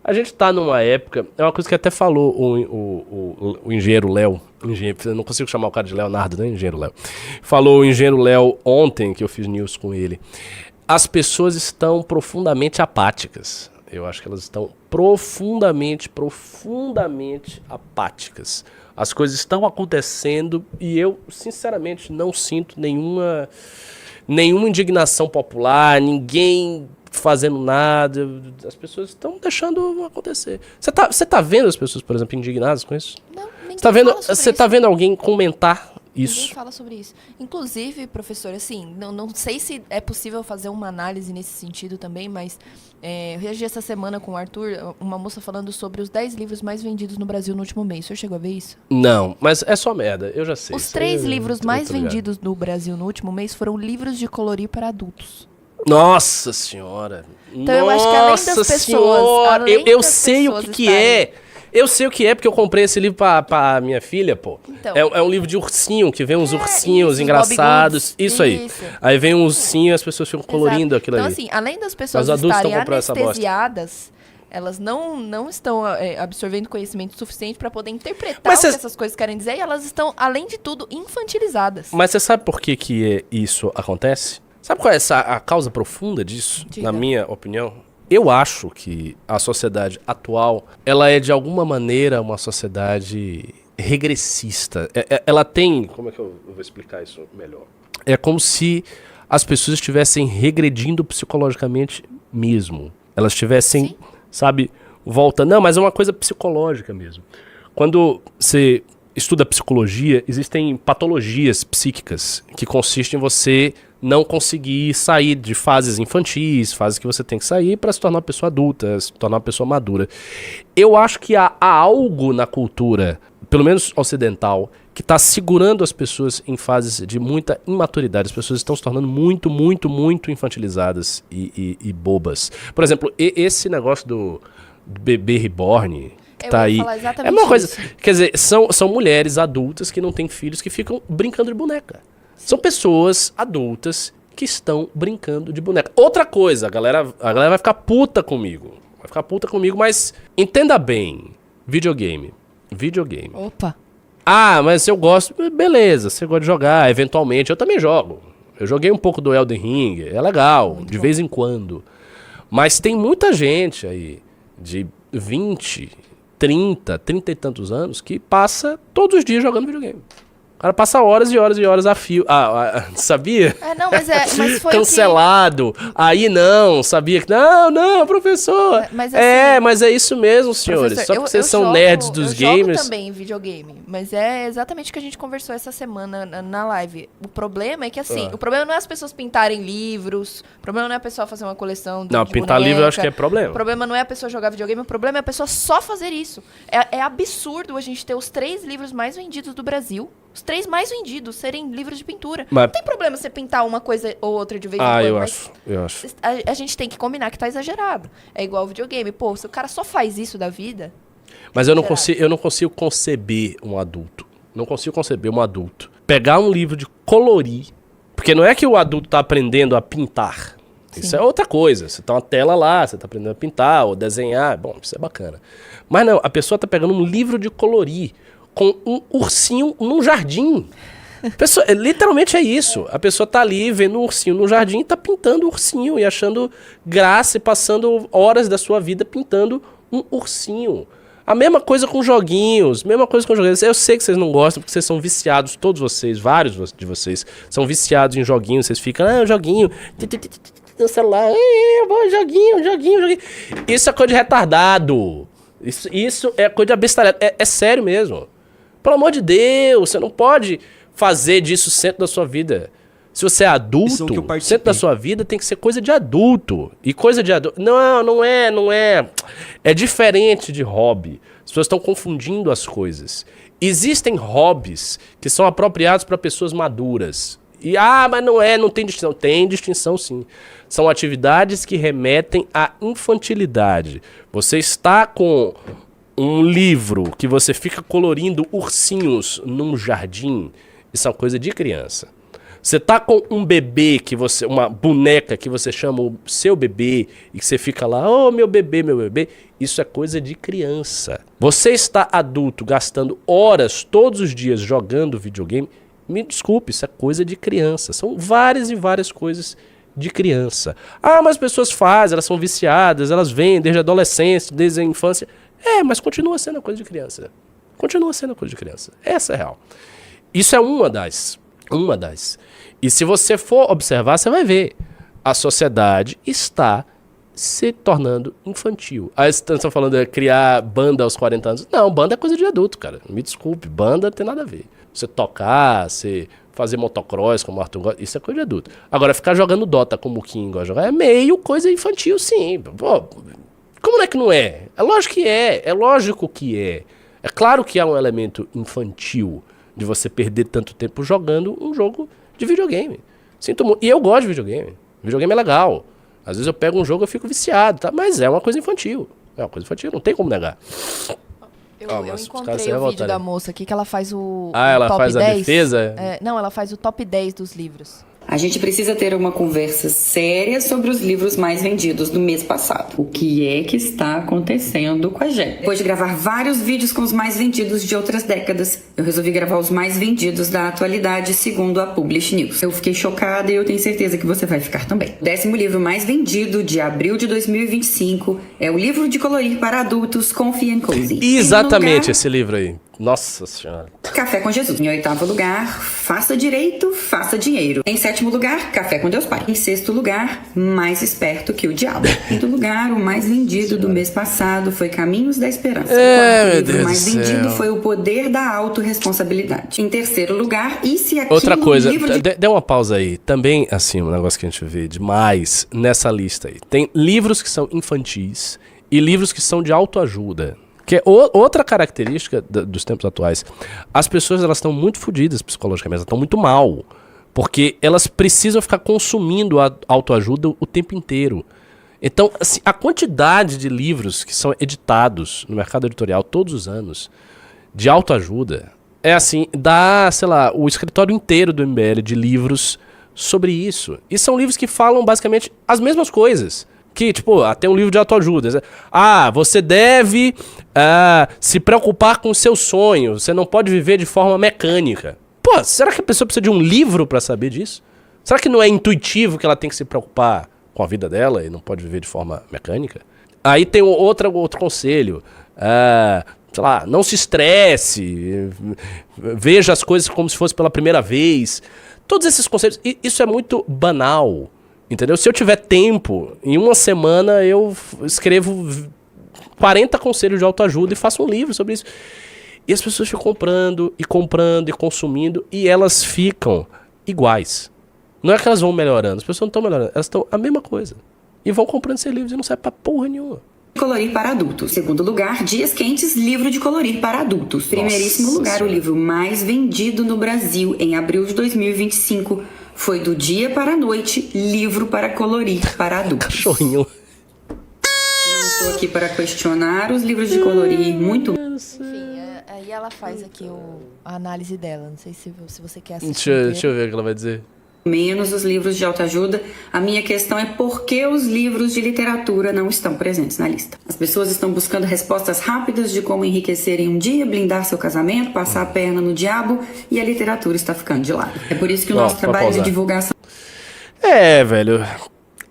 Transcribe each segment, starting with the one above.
A gente tá numa época, é uma coisa que até falou o engenheiro Léo, eu não consigo chamar o cara de Leonardo, né, engenheiro Léo. Falou o engenheiro Léo ontem, que eu fiz news com ele. As pessoas estão profundamente apáticas. Eu acho que elas estão profundamente apáticas. As coisas estão acontecendo e eu, sinceramente, não sinto nenhuma indignação popular, ninguém fazendo nada. As pessoas estão deixando acontecer. Você tá vendo as pessoas, por exemplo, indignadas com isso? Não, ninguém tá vendo alguém comentar isso? Ninguém fala sobre isso. Inclusive, professor, assim, não sei se é possível fazer uma análise nesse sentido também, mas eu reagi essa semana com o Arthur, uma moça falando sobre os 10 livros mais vendidos no Brasil no último mês. O senhor chegou a ver isso? Não, mas é só merda, eu já sei. Os 3 livros mais vendidos no Brasil no último mês foram livros de colorir para adultos. Nossa senhora. Então eu acho que além das pessoas... Eu sei o que é. Eu sei o que é, porque eu comprei esse livro pra minha filha, pô. Então, é um livro de ursinho, que vem uns ursinhos isso, engraçados. Isso aí. Aí vem um ursinho e as pessoas ficam colorindo aquilo então, ali. Então, assim, além das pessoas estarem anestesiadas, elas não estão absorvendo conhecimento suficiente para poder interpretar o que essas coisas querem dizer, e elas estão, além de tudo, infantilizadas. Mas você sabe por que isso acontece? Sabe qual é a causa profunda disso, na minha opinião? Eu acho que a sociedade atual, ela é de alguma maneira uma sociedade regressista. Ela tem... Como é que eu vou explicar isso melhor? É como se as pessoas estivessem regredindo psicologicamente mesmo. Elas estivessem, sabe, volta... Não, mas é uma coisa psicológica mesmo. Quando você estuda psicologia, existem patologias psíquicas que consistem em você não conseguir sair de fases infantis, fases que você tem que sair para se tornar uma pessoa adulta, se tornar uma pessoa madura. Eu acho que há algo na cultura, pelo menos ocidental, que está segurando as pessoas em fases de muita imaturidade. As pessoas estão se tornando muito infantilizadas e bobas. Por exemplo, esse negócio do bebê reborn... que tá aí. É uma coisa... Isso. Quer dizer, são mulheres adultas que não têm filhos que ficam brincando de boneca. São pessoas adultas que estão brincando de boneca. Outra coisa, a galera vai ficar puta comigo. Vai ficar puta comigo, mas entenda bem. Videogame. Opa. Ah, mas eu gosto... Beleza, você gosta de jogar, eventualmente. Eu também jogo. Eu joguei um pouco do Elden Ring. É legal, muito de vez em quando. Mas tem muita gente aí de 20, 30 e tantos anos que passa todos os dias jogando videogame. O cara passa horas e horas e horas a fio. Sabia? Não, mas foi cancelado. Aí não, sabia que... Não, professor. Mas é isso mesmo, senhores. Só porque vocês são nerds dos gamers. Eu jogo também videogame. Mas é exatamente o que a gente conversou essa semana na live. O problema é que, assim, o problema não é as pessoas pintarem livros. O problema não é a pessoa fazer uma coleção de pintar boneca. Livro eu acho que é problema. O problema não é a pessoa jogar videogame. O problema é a pessoa só fazer isso. É absurdo a gente ter os 3 livros mais vendidos do Brasil. Os 3 mais vendidos serem livros de pintura. Mas não tem problema você pintar uma coisa ou outra de vez em quando. Eu acho. A gente tem que combinar que tá exagerado. É igual o videogame. Pô, se o cara só faz isso da vida... Mas eu não consigo conceber um adulto. Não consigo conceber um adulto pegar um livro de colorir. Porque não é que o adulto tá aprendendo a pintar. Sim. Isso é outra coisa. Você tá uma tela lá, você tá aprendendo a pintar ou desenhar. Bom, isso é bacana. Mas não, a pessoa tá pegando um livro de colorir com um ursinho num jardim. Literalmente é isso. A pessoa tá ali vendo um ursinho no jardim e tá pintando o ursinho e achando graça e passando horas da sua vida pintando um ursinho. A mesma coisa com joguinhos. Eu sei que vocês não gostam porque vocês são viciados, todos vocês, vários de vocês, são viciados em joguinhos. Vocês ficam, joguinho, no celular, eu vou, joguinho. Isso é coisa de retardado. Isso é coisa de abestalhado. É sério mesmo. Pelo amor de Deus, você não pode fazer disso o centro da sua vida. Se você é adulto, o centro da sua vida tem que ser coisa de adulto. E coisa de adulto... Não é. É diferente de hobby. As pessoas estão confundindo as coisas. Existem hobbies que são apropriados para pessoas maduras. Mas não tem distinção. Tem distinção, sim. São atividades que remetem à infantilidade. Você está com um livro que você fica colorindo ursinhos num jardim, isso é uma coisa de criança. Você tá com um bebê uma boneca que você chama o seu bebê e que você fica lá, oh, meu bebê, isso é coisa de criança. Você está adulto gastando horas todos os dias jogando videogame, me desculpe, isso é coisa de criança. São várias e várias coisas de criança. Ah, mas as pessoas fazem, elas são viciadas, elas vêm desde a adolescência, desde a infância. Mas continua sendo coisa de criança. Continua sendo coisa de criança. Essa é real. Isso é uma das. E se você for observar, você vai ver. A sociedade está se tornando infantil. Aí vocês estão falando de criar banda aos 40 anos. Não, banda é coisa de adulto, cara. Me desculpe, banda não tem nada a ver. Você tocar, você fazer motocross como o Arthur gosta, isso é coisa de adulto. Agora, ficar jogando Dota como o Kim gosta de jogar é meio coisa infantil, sim. Pô, como é que não é? É lógico que é. É lógico que é. É claro que há um elemento infantil de você perder tanto tempo jogando um jogo de videogame. Sinto muito. E eu gosto de videogame. Videogame é legal. Às vezes eu pego um jogo e eu fico viciado, tá? Mas é uma coisa infantil. É uma coisa infantil, não tem como negar. Eu encontrei o vídeo da moça aqui que ela faz o ela top faz 10. A defesa? Não, ela faz o top 10 dos livros. A gente precisa ter uma conversa séria sobre os livros mais vendidos do mês passado. O que é que está acontecendo com a gente? Depois de gravar vários vídeos com os mais vendidos de outras décadas, eu resolvi gravar os mais vendidos da atualidade, segundo a Publish News. Eu fiquei chocada e eu tenho certeza que você vai ficar também. O 10º livro mais vendido de abril de 2025 é o livro de colorir para adultos Comfy and Cozy. Exatamente esse livro aí. Nossa Senhora. Café com Jesus. Em 8º lugar, Faça Direito, Faça Dinheiro. Em 7º lugar, Café com Deus Pai. Em 6º lugar, Mais Esperto que o Diabo. Em 5º lugar, o mais vendido do mês passado foi Caminhos da Esperança. O 4º livro mais vendido foi O Poder da Autorresponsabilidade. Em 3º lugar, E se aquilo... Outra coisa, dê uma pausa aí. Também, assim, um negócio que a gente vê demais nessa lista aí. Tem livros que são infantis e livros que são de autoajuda. Que é outra característica dos tempos atuais. As pessoas, elas estão muito fodidas psicologicamente, elas estão muito mal. Porque elas precisam ficar consumindo a autoajuda o tempo inteiro. Então, assim, a quantidade de livros que são editados no mercado editorial todos os anos, de autoajuda, é assim, dá, sei lá, o escritório inteiro do MBL de livros sobre isso. E são livros que falam basicamente as mesmas coisas. Que, tipo, tem um livro de autoajuda. Você deve se preocupar com o seu sonho. Você não pode viver de forma mecânica. Pô, será que a pessoa precisa de um livro pra saber disso? Será que não é intuitivo que ela tem que se preocupar com a vida dela e não pode viver de forma mecânica? Aí tem outro conselho. Sei lá, não se estresse. Veja as coisas como se fosse pela primeira vez. Todos esses conselhos. Isso é muito banal. Entendeu? Se eu tiver tempo, em uma semana eu escrevo 40 conselhos de autoajuda e faço um livro sobre isso. E as pessoas ficam comprando e consumindo e elas ficam iguais. Não é que elas vão melhorando, as pessoas não estão melhorando, elas estão a mesma coisa. E vão comprando esses livros e não serve pra porra nenhuma. Colorir para adultos. Segundo lugar, Dias Quentes, livro de colorir para adultos. Primeiríssimo lugar, o livro mais vendido no Brasil em abril de 2025 foi Do Dia para a Noite, livro para colorir para adultos. Cachorrinho. Não estou aqui para questionar os livros de colorir, muito... Enfim, aí ela faz aqui a análise dela. Não sei se você quer assistir. Deixa eu ver o que ela vai dizer. Menos os livros de autoajuda. A minha questão é por que os livros de literatura não estão presentes na lista. As pessoas estão buscando respostas rápidas de como enriquecer em um dia, blindar seu casamento, passar a perna no diabo, e a literatura está ficando de lado. É por isso que o nosso trabalho de divulgação... Velho,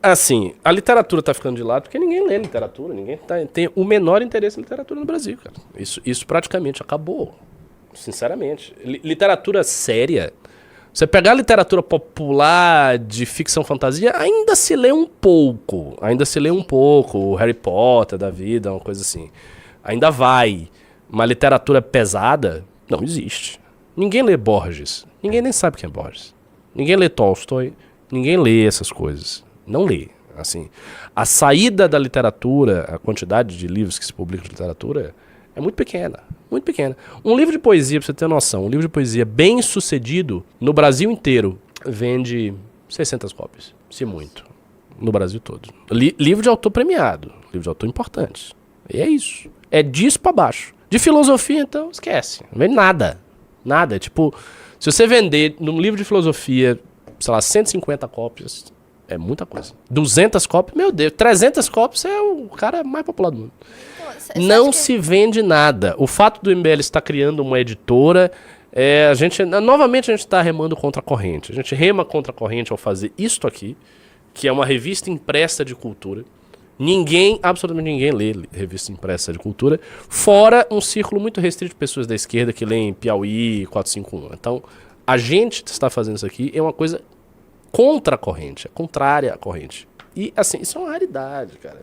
assim, a literatura tá ficando de lado porque ninguém lê literatura, ninguém tem o menor interesse em literatura no Brasil, cara. Isso praticamente acabou, sinceramente. Literatura séria... Você pegar a literatura popular de ficção fantasia, ainda se lê um pouco. O Harry Potter da vida, uma coisa assim. Ainda vai. Uma literatura pesada, não existe. Ninguém lê Borges. Ninguém nem sabe quem é Borges. Ninguém lê Tolstói. Ninguém lê essas coisas. Não lê. Assim, a saída da literatura, a quantidade de livros que se publicam de literatura é muito pequena. Muito pequena. Um livro de poesia, pra você ter noção, um livro de poesia bem sucedido no Brasil inteiro vende 600 cópias, se muito, no Brasil todo. Livro de autor premiado, livro de autor importante. E é isso. É disso pra baixo. De filosofia, então, esquece. Não vende nada. Nada. Tipo, se você vender num livro de filosofia sei lá, 150 cópias é muita coisa. 200 cópias, meu Deus, 300 cópias é o cara mais popular do mundo. Então, Não se vende nada. O fato do MBL estar criando uma editora, novamente a gente está remando contra a corrente. A gente rema contra a corrente ao fazer isto aqui, que é uma revista impressa de cultura. Absolutamente ninguém lê revista impressa de cultura, fora um círculo muito restrito de pessoas da esquerda que leem Piauí 451. Então, a gente está fazendo isso aqui é uma coisa contra a corrente, é contrária à corrente. E, assim, isso é uma raridade, cara.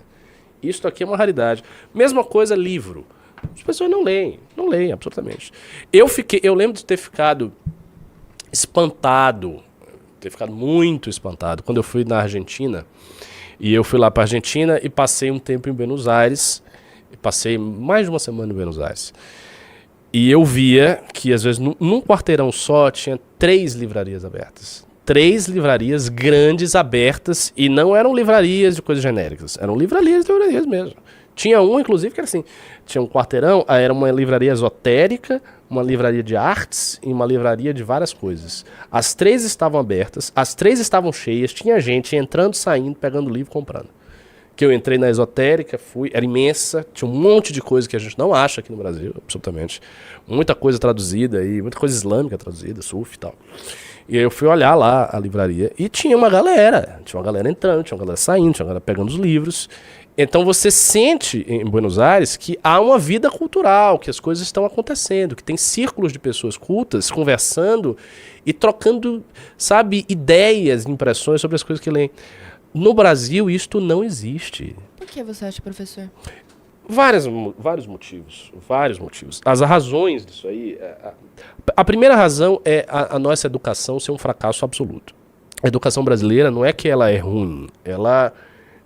Isso aqui é uma raridade. Mesma coisa, livro. As pessoas não leem, absolutamente. Eu lembro de ter ficado espantado, muito espantado, quando eu fui na Argentina. E eu fui lá para a Argentina e passei um tempo em Buenos Aires. Passei mais de uma semana em Buenos Aires. E eu via que, às vezes, num quarteirão só, tinha 3 livrarias abertas. 3 livrarias grandes abertas. E não eram livrarias de coisas genéricas. Eram livrarias mesmo. Tinha uma, inclusive, que era assim. Tinha um quarteirão, aí era uma livraria esotérica, uma livraria de artes e uma livraria de várias coisas. As 3 estavam abertas, as 3 estavam cheias, tinha gente entrando, saindo, pegando livro, comprando. Que eu entrei na esotérica, era imensa, tinha um monte de coisa que a gente não acha aqui no Brasil, absolutamente. Muita coisa traduzida aí, muita coisa islâmica traduzida, sufi e tal. E aí eu fui olhar lá a livraria e tinha uma galera entrando, tinha uma galera saindo, tinha uma galera pegando os livros. Então você sente em Buenos Aires que há uma vida cultural, que as coisas estão acontecendo, que tem círculos de pessoas cultas conversando e trocando, sabe, ideias, impressões sobre as coisas que leem. No Brasil, isto não existe. Por que você acha, professor? Vários motivos. As razões disso aí... A primeira razão é a nossa educação ser um fracasso absoluto. A educação brasileira não é que ela é ruim, ela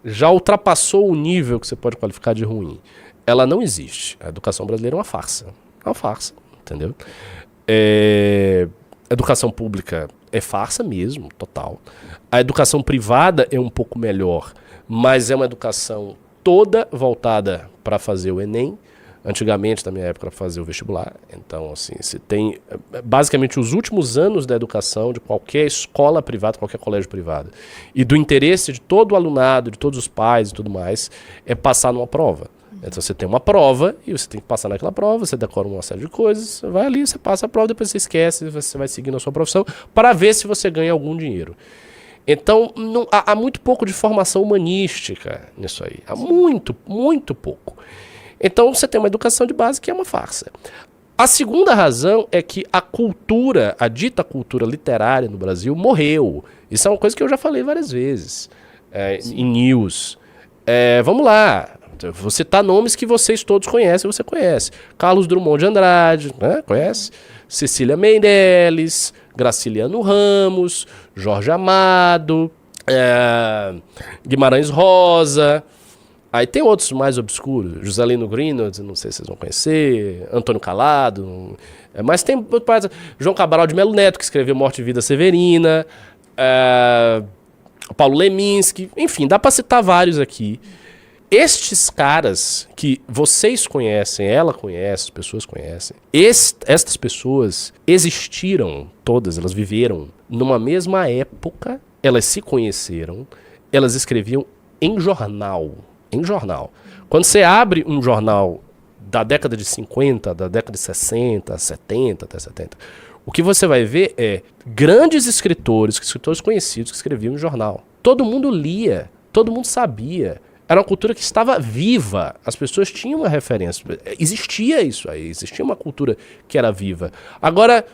já ultrapassou o nível que você pode qualificar de ruim. Ela não existe. A educação brasileira é uma farsa. É uma farsa, entendeu? A educação pública é farsa mesmo, total. A educação privada é um pouco melhor, mas é uma educação toda voltada para fazer o Enem. Antigamente, na minha época, para fazer o vestibular. Então, assim, você tem basicamente os últimos anos da educação de qualquer escola privada, qualquer colégio privado. E do interesse de todo o alunado, de todos os pais e tudo mais, é passar numa prova. Então você tem uma prova e você tem que passar naquela prova, você decora uma série de coisas, você vai ali, você passa a prova, depois você esquece, você vai seguindo a sua profissão para ver se você ganha algum dinheiro. Então, há muito pouco de formação humanística nisso aí. Há muito, muito pouco. Então você tem uma educação de base que é uma farsa. A segunda razão é que a dita cultura literária no Brasil morreu. Isso é uma coisa que eu já falei várias vezes em news. Vamos lá, vou citar nomes que vocês todos conhecem, você conhece. Carlos Drummond de Andrade, né? Conhece? Cecília Meirelles, Graciliano Ramos, Jorge Amado, Guimarães Rosa... Aí tem outros mais obscuros, Juscelino Greenwald, não sei se vocês vão conhecer, Antônio Calado, mas tem João Cabral de Melo Neto, que escreveu Morte e Vida Severina, Paulo Leminski, enfim, dá para citar vários aqui. Estes caras que vocês conhecem, ela conhece, as pessoas conhecem, estas pessoas existiram todas, elas viveram numa mesma época, elas se conheceram, elas escreviam em jornal. Quando você abre um jornal da década de 50, da década de 60, 70, até 70, o que você vai ver é grandes escritores conhecidos que escreviam em jornal. Todo mundo lia, todo mundo sabia. Era uma cultura que estava viva. As pessoas tinham uma referência. Existia isso aí, existia uma cultura que era viva. Agora,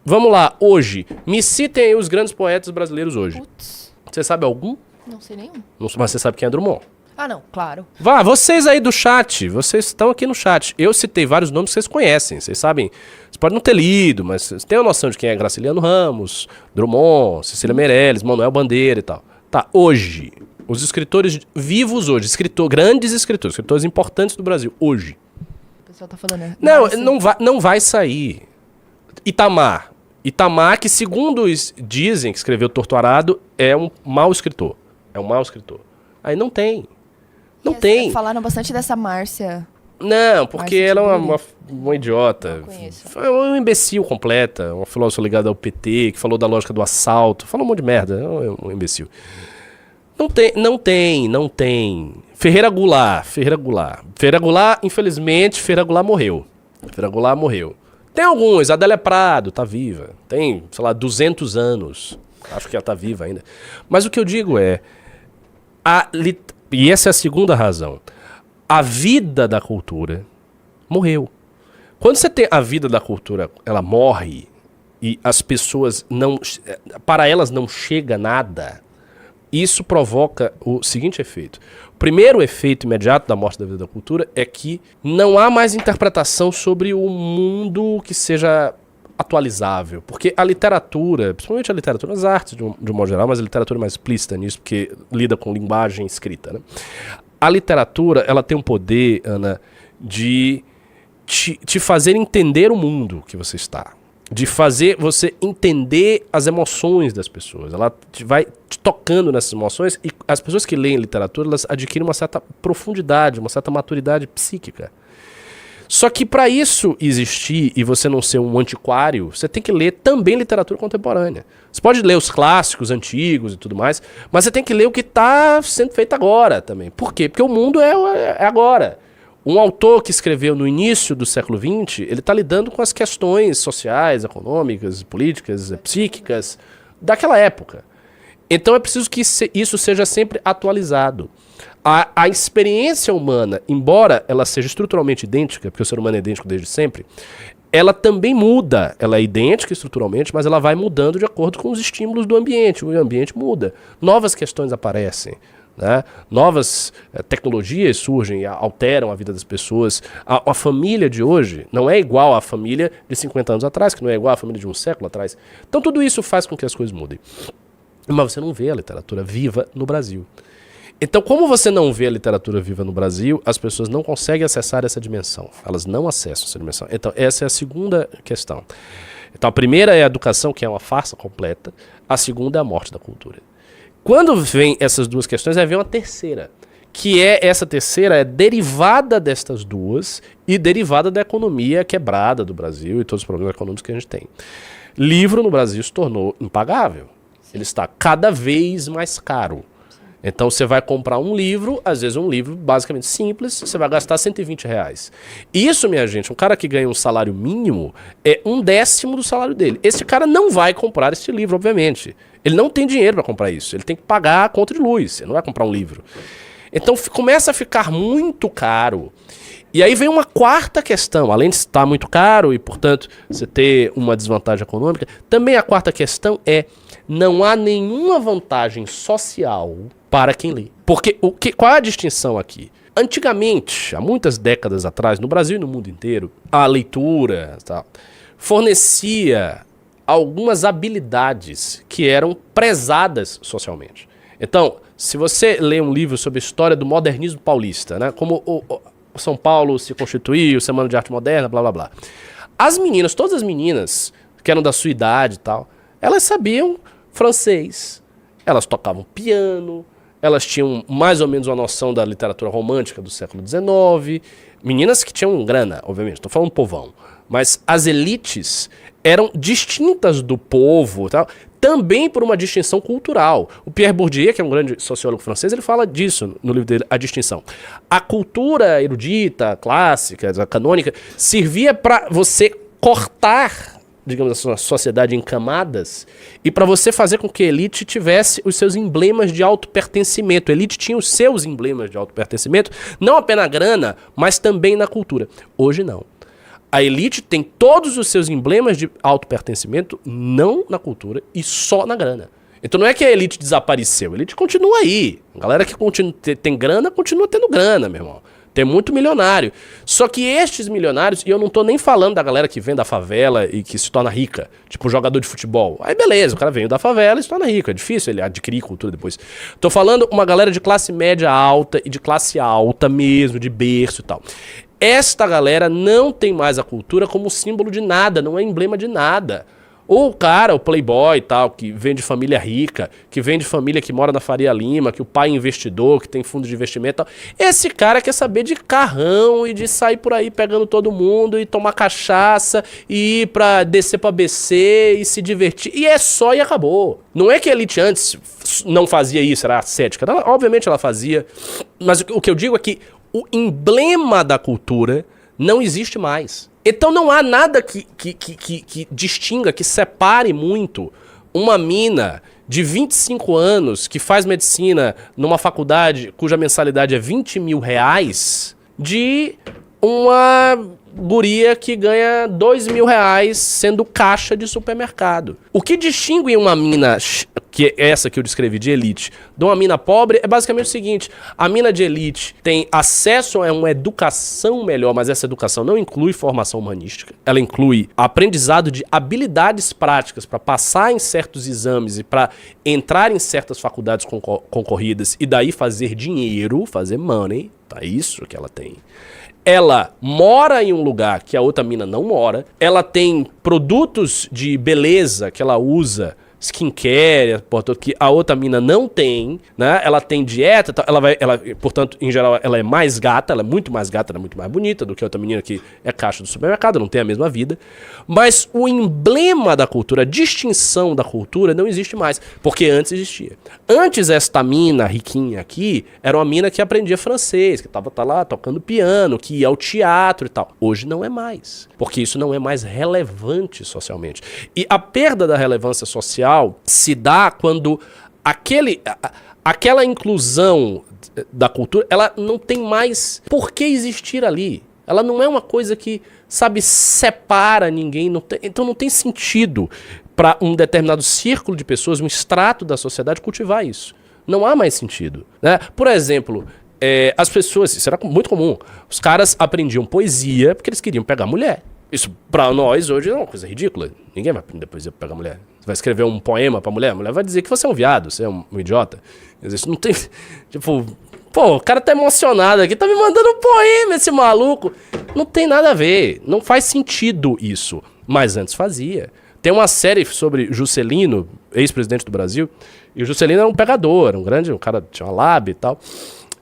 vamos lá, hoje, me citem aí os grandes poetas brasileiros hoje. Putz. Você sabe algum? Não sei nenhum. Mas você sabe quem é Drummond? Ah, não, claro. Vocês aí do chat, vocês estão aqui no chat. Eu citei vários nomes que vocês conhecem, vocês sabem. Vocês podem não ter lido, mas vocês têm uma noção de quem é Graciliano Ramos, Drummond, Cecília Meirelles, Manuel Bandeira e tal. Tá, hoje, os escritores vivos hoje, grandes escritores importantes do Brasil, hoje. O pessoal tá falando, né? Não vai sair. Itamar, que segundo dizem que escreveu Torto Arado, é um mau escritor. Aí não tem. Não tem. Falaram bastante dessa Márcia Não, porque ela é uma idiota. Não conheço. Foi um imbecil completa. Uma filósofa ligada ao PT, que falou da lógica do assalto. Falou um monte de merda. É um imbecil. Não tem. Ferreira Goulart, infelizmente, Ferreira Goulart morreu. Tem alguns, Adélia Prado tá viva. Tem, sei lá, 200 anos. Acho que ela tá viva ainda. Mas o que eu digo é... E essa é a segunda razão. A vida da cultura morreu. Quando você tem a vida da cultura, ela morre e as pessoas não... Para elas não chega nada, isso provoca o seguinte efeito. O primeiro efeito imediato da morte da vida da cultura é que não há mais interpretação sobre o mundo que seja atualizável. Porque a literatura, principalmente a literatura, as artes de um modo geral, mas a literatura é mais explícita nisso, porque lida com linguagem escrita, né? A literatura, ela tem um poder, Ana, de te fazer entender o mundo que você está. De fazer você entender as emoções das pessoas. Ela vai te tocando nessas emoções e as pessoas que leem literatura, elas adquirem uma certa profundidade, uma certa maturidade psíquica. Só que para isso existir e você não ser um antiquário, você tem que ler também literatura contemporânea. Você pode ler os clássicos antigos e tudo mais, mas você tem que ler o que está sendo feito agora também. Por quê? Porque o mundo é agora. Um autor que escreveu no início do século XX, ele está lidando com as questões sociais, econômicas, políticas, psíquicas daquela época. Então é preciso que isso seja sempre atualizado. A experiência humana, embora ela seja estruturalmente idêntica, porque o ser humano é idêntico desde sempre, ela também muda. Ela é idêntica estruturalmente, mas ela vai mudando de acordo com os estímulos do ambiente. O ambiente muda. Novas questões aparecem. Né? Novas tecnologias surgem e alteram a vida das pessoas. A família de hoje não é igual à família de 50 anos atrás, que não é igual à família de um século atrás. Então tudo isso faz com que as coisas mudem. Mas você não vê a literatura viva no Brasil. Então, como você não vê a literatura viva no Brasil, as pessoas não conseguem acessar essa dimensão. Elas não acessam essa dimensão. Então, essa é a segunda questão. Então, a primeira é a educação, que é uma farsa completa. A segunda é a morte da cultura. Quando vem essas duas questões, aí vem uma terceira. Que é, essa terceira é derivada destas duas e derivada da economia quebrada do Brasil e todos os problemas econômicos que a gente tem. Livro no Brasil se tornou impagável. Ele está cada vez mais caro. Então você vai comprar um livro, às vezes um livro basicamente simples, você vai gastar R$120. Isso, minha gente, um cara que ganha um salário mínimo é 1/10 do salário dele. Esse cara não vai comprar esse livro, obviamente. Ele não tem dinheiro para comprar isso. Ele tem que pagar a conta de luz. Ele não vai comprar um livro. Então começa a ficar muito caro. E aí vem uma quarta questão. Além de estar muito caro e, portanto, você ter uma desvantagem econômica, também a quarta questão é: não há nenhuma vantagem social para quem lê. Porque qual é a distinção aqui? Antigamente, há muitas décadas atrás, no Brasil e no mundo inteiro, a leitura fornecia algumas habilidades que eram prezadas socialmente. Então, se você lê um livro sobre a história do modernismo paulista, né, como o São Paulo se constituiu, Semana de Arte Moderna, blá blá blá. As meninas, todas as meninas que eram da sua idade e tal, elas sabiam francês, elas tocavam piano, elas tinham mais ou menos uma noção da literatura romântica do século XIX, meninas que tinham grana, obviamente, estou falando povão, mas as elites eram distintas do povo, tal, também por uma distinção cultural. O Pierre Bourdieu, que é um grande sociólogo francês, ele fala disso no livro dele, A Distinção. A cultura erudita, clássica, canônica, servia para você cortar, digamos, a sociedade em camadas e para você fazer com que a elite tivesse os seus emblemas de autopertencimento. A elite tinha os seus emblemas de autopertencimento, não apenas na grana, mas também na cultura. Hoje não. A elite tem todos os seus emblemas de autopertencimento, não na cultura e só na grana. Então não é que a elite desapareceu, a elite continua aí. A galera que tem grana, continua tendo grana, meu irmão. Tem muito milionário. Só que estes milionários, e eu não tô nem falando da galera que vem da favela e que se torna rica, tipo jogador de futebol. Aí beleza, o cara veio da favela e se torna rico. É difícil ele adquirir cultura depois. Tô falando uma galera de classe média alta e de classe alta mesmo, de berço e tal. Esta galera não tem mais a cultura como símbolo de nada, não é emblema de nada. O cara, o playboy e tal, que vem de família rica, que vem de família que mora na Faria Lima, que o pai é investidor, que tem fundo de investimento e tal. Esse cara quer saber de carrão e de sair por aí pegando todo mundo e tomar cachaça e ir pra descer pra BC e se divertir. E é só e acabou. Não é que a elite antes não fazia isso, era ascética. Obviamente ela fazia. Mas o que eu digo é que o emblema da cultura não existe mais. Então não há nada que distinga, que separe muito uma mina de 25 anos que faz medicina numa faculdade cuja mensalidade é 20 mil reais de uma guria que ganha 2 mil reais sendo caixa de supermercado. O que distingue uma mina, que é essa que eu descrevi de elite, de uma mina pobre é basicamente o seguinte: a mina de elite tem acesso a uma educação melhor, mas essa educação não inclui formação humanística. Ela inclui aprendizado de habilidades práticas para passar em certos exames e para entrar em certas faculdades concorridas e daí fazer dinheiro, fazer money. Tá, isso que ela tem. Ela mora em um lugar que a outra mina não mora. Ela tem produtos de beleza que ela usa, skincare, que a outra mina não tem, né? Ela tem dieta, portanto, em geral, ela é mais gata, ela é muito mais gata, ela é muito mais bonita do que a outra menina que é caixa do supermercado, não tem a mesma vida. Mas o emblema da cultura, a distinção da cultura não existe mais, porque antes existia. Antes esta mina riquinha aqui era uma mina que aprendia francês, que tá lá tocando piano, que ia ao teatro e tal. Hoje não é mais, porque isso não é mais relevante socialmente. E a perda da relevância social se dá quando aquela inclusão da cultura, ela não tem mais por que existir ali. Ela não é uma coisa que, sabe, separa ninguém. Então não tem sentido para um determinado círculo de pessoas, um extrato da sociedade, cultivar isso. Não há mais sentido, né? Por exemplo, as pessoas, isso era muito comum, os caras aprendiam poesia porque eles queriam pegar mulher. Isso pra nós hoje é uma coisa ridícula. Ninguém vai aprender poesia pra pegar mulher. Você vai escrever um poema pra mulher, a mulher vai dizer que você é um viado, você é um idiota. Isso não tem... Tipo, pô, o cara tá emocionado aqui, tá me mandando um poema, esse maluco. Não tem nada a ver, não faz sentido isso. Mas antes fazia. Tem uma série sobre Juscelino, ex-presidente do Brasil, e o Juscelino era um pegador, um cara tinha uma lábia e tal.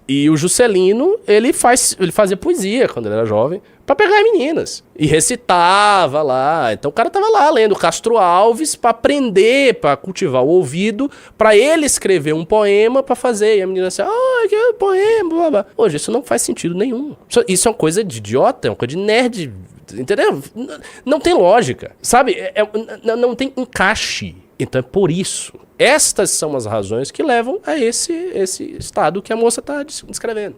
E o Juscelino, ele fazia poesia quando ele era jovem, pra pegar meninas. E recitava lá. Então o cara tava lá lendo Castro Alves pra aprender, pra cultivar o ouvido, pra ele escrever um poema pra fazer. E a menina assim, que poema, blá, blá. Hoje isso não faz sentido nenhum. Isso é uma coisa de idiota, é uma coisa de nerd, entendeu? Não tem lógica, sabe? Não tem encaixe. Então é por isso. Estas são as razões que levam a esse estado que a moça está descrevendo.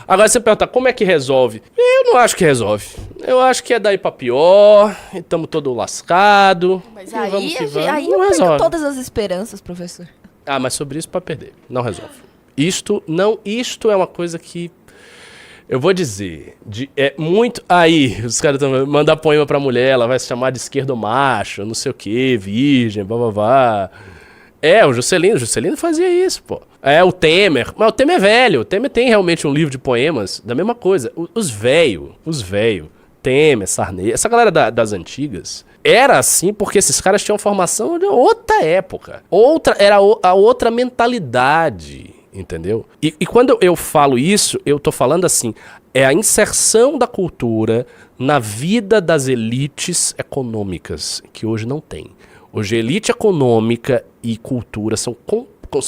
Agora você pergunta, como é que resolve? Eu não acho que resolve. Eu acho que é daí pra pior, e estamos todo lascado. Mas aí eu perco todas as esperanças, professor. Mas sobre isso pra perder. Não resolve. Isto é uma coisa que... Eu vou dizer, é muito... Aí, os caras estão mandando poema pra mulher, ela vai se chamar de esquerdo macho, não sei o que, virgem, blá. O Juscelino fazia isso, pô. O Temer, mas o Temer é velho, o Temer tem realmente um livro de poemas da mesma coisa. Os velho, Temer, Sarney, essa galera das antigas, era assim porque esses caras tinham formação de outra época. Era a outra mentalidade. Entendeu? E quando eu falo isso, eu tô falando assim, é a inserção da cultura na vida das elites econômicas, que hoje não tem. Hoje elite econômica e cultura são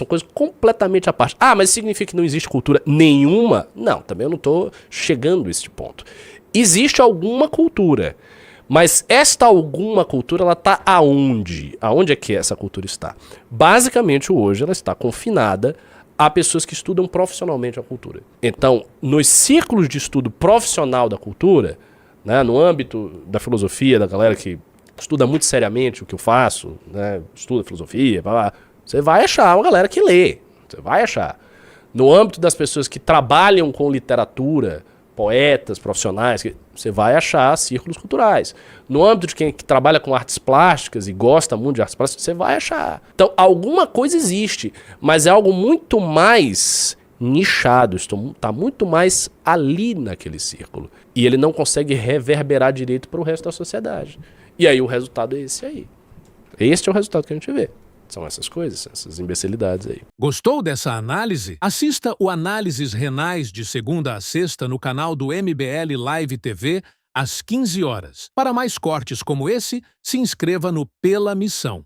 coisas completamente à parte. Mas isso significa que não existe cultura nenhuma? Não, também eu não tô chegando a este ponto. Existe alguma cultura, mas esta alguma cultura, ela tá aonde? Aonde é que essa cultura está? Basicamente, hoje, ela está confinada a pessoas que estudam profissionalmente a cultura. Então, nos círculos de estudo profissional da cultura, né, no âmbito da filosofia, da galera que estuda muito seriamente o que eu faço, né, estuda filosofia, você vai achar uma galera que lê. Você vai achar. No âmbito das pessoas que trabalham com literatura, poetas, profissionais, você vai achar círculos culturais. No âmbito de quem trabalha com artes plásticas e gosta muito de artes plásticas, você vai achar. Então, alguma coisa existe, mas é algo muito mais nichado, está muito mais ali naquele círculo. E ele não consegue reverberar direito para o resto da sociedade. E aí o resultado é esse aí. Este é o resultado que a gente vê. São essas coisas, essas imbecilidades aí. Gostou dessa análise? Assista o Análises Renais de segunda a sexta no canal do MBL Live TV, às 15 horas. Para mais cortes como esse, se inscreva no Pela Missão.